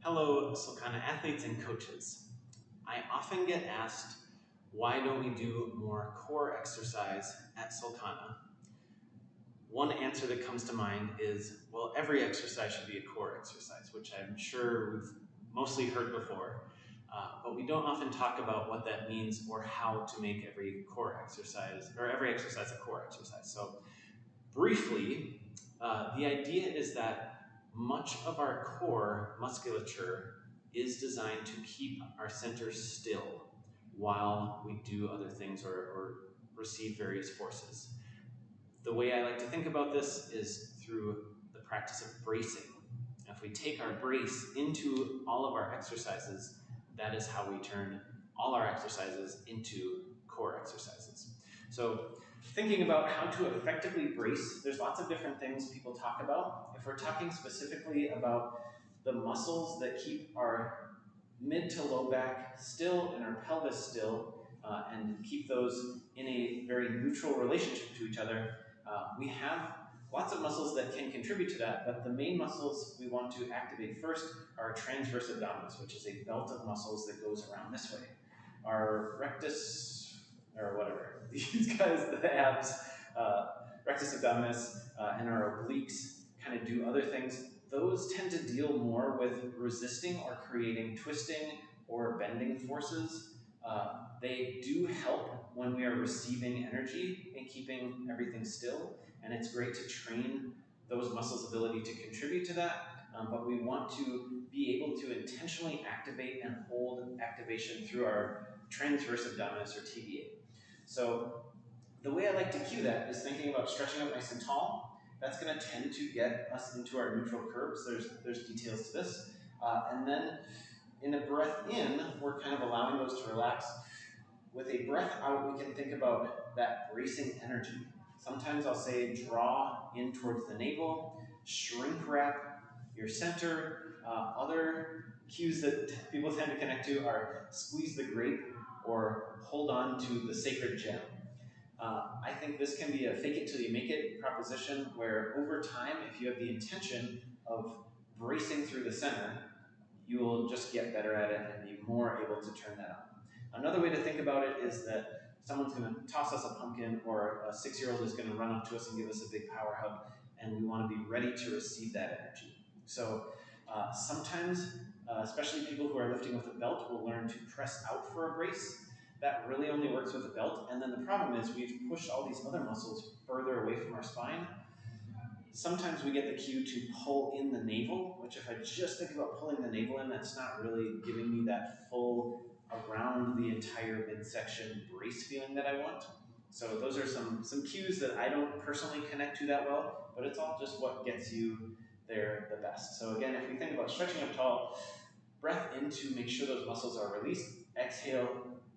Hello, Solkana athletes and coaches. I often get asked, why don't we do more core exercise at Solkana? One answer that comes to mind is, well, every exercise should be a core exercise, which I'm sure we've mostly heard before. But we don't often talk about what that means or how to make every core exercise, or every exercise a core exercise. So briefly, the idea is that much of our core musculature is designed to keep our center still while we do other things or receive various forces. The way I like to think about this is through the practice of bracing. If we take our brace into all of our exercises, that is how we turn all our exercises into core exercises. So thinking about how to effectively brace, there's lots of different things people talk about. If we're talking specifically about the muscles that keep our mid to low back still and our pelvis still, and keep those in a very neutral relationship to each other, we have lots of muscles that can contribute to that, but the main muscles we want to activate first are transverse abdominis, which is a belt of muscles that goes around this way. Our rectus, or whatever, these guys, the abs, rectus abdominis, and our obliques kind of do other things. Those tend to deal more with resisting or creating twisting or bending forces. They do help when we are receiving energy and keeping everything still, and it's great to train those muscles' ability to contribute to that, but we want to be able to intentionally activate and hold activation through our transverse abdominis or TVA. So the way I like to cue that is thinking about stretching up nice and tall. That's going to tend to get us into our neutral curves. There's details to this. And then in a breath in, we're kind of allowing those to relax. With a breath out, we can think about that bracing energy. Sometimes I'll say draw in towards the navel, shrink wrap your center. Other cues that people tend to connect to are squeeze the grape or hold on to the sacred gem. I think this can be a fake it till you make it proposition where over time, if you have the intention of bracing through the center, you will just get better at it and be more able to turn that on. Another way to think about it is that someone's going to toss us a pumpkin, or a 6-year-old is going to run up to us and give us a big power hug, and we want to be ready to receive that energy. So sometimes, especially people who are lifting with a belt, will learn to press out for a brace. That really only works with a belt, and then the problem is we've pushed all these other muscles further away from our spine. Sometimes we get the cue to pull in the navel, which if I just think about pulling the navel in, that's not really giving me that full around the entire midsection brace feeling that I want. So those are some cues that I don't personally connect to that well, but it's all just what gets you there the best. So again, if we think about stretching up tall, breath in to make sure those muscles are released, exhale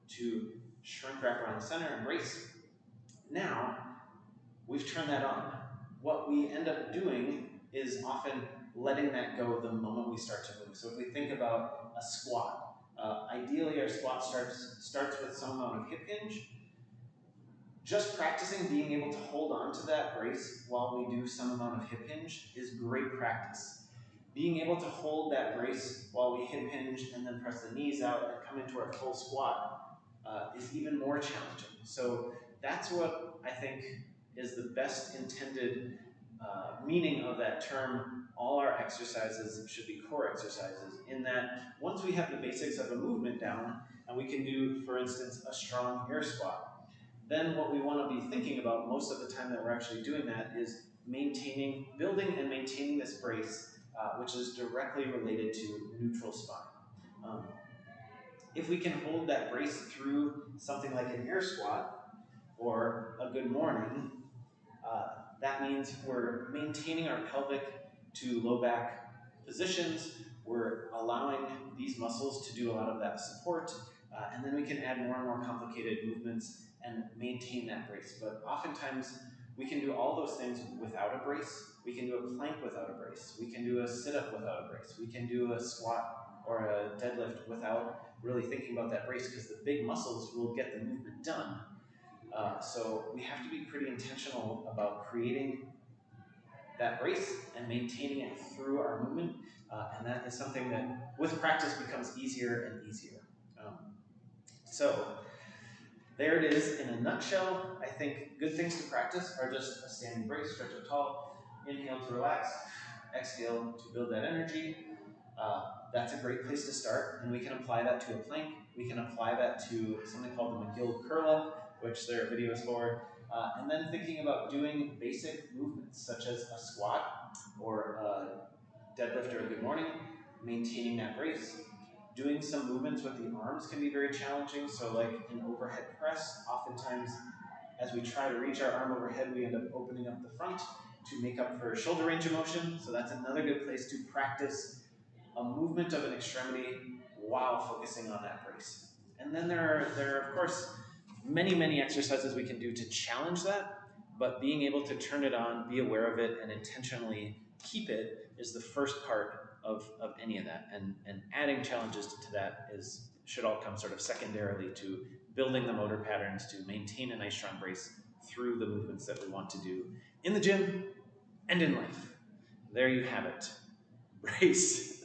to shrink wrap around the center and brace. Now, we've turned that on. What we end up doing is often letting that go the moment we start to move. So if we think about a squat, ideally our squat starts with some amount of hip hinge. Just practicing being able to hold on to that brace while we do some amount of hip hinge is great practice. Being able to hold that brace while we hip hinge and then press the knees out and come into our full squat is even more challenging. So that's what I think is the best intended meaning of that term. All our exercises should be core exercises, in that once we have the basics of a movement down, and we can do, for instance, a strong air squat, then what we want to be thinking about most of the time that we're actually doing that is building and maintaining this brace, which is directly related to neutral spine. If we can hold that brace through something like an air squat or a good morning, that means we're maintaining our pelvic to low back positions. We're allowing these muscles to do a lot of that support, and then we can add more and more complicated movements and maintain that brace. But oftentimes, we can do all those things without a brace. We can do a plank without a brace. We can do a sit-up without a brace. We can do a squat or a deadlift without really thinking about that brace, because the big muscles will get the movement done. So we have to be pretty intentional about creating that brace and maintaining it through our movement. And that is something that with practice becomes easier and easier. So there it is in a nutshell. I think good things to practice are just a standing brace, stretch up tall, inhale to relax, exhale to build that energy. That's a great place to start, and we can apply that to a plank. We can apply that to something called the McGill curl up, which there are videos for. And then thinking about doing basic movements such as a squat or a deadlift or a good morning, maintaining that brace. Doing some movements with the arms can be very challenging. So like an overhead press, oftentimes as we try to reach our arm overhead, we end up opening up the front to make up for shoulder range of motion. So that's another good place to practice a movement of an extremity while focusing on that brace. And then there are of course, many exercises we can do to challenge that, but being able to turn it on, be aware of it, and intentionally keep it is the first part of any of that. And adding challenges to that should all come sort of secondarily to building the motor patterns to maintain a nice strong brace through the movements that we want to do in the gym and in life. There you have it. Brace.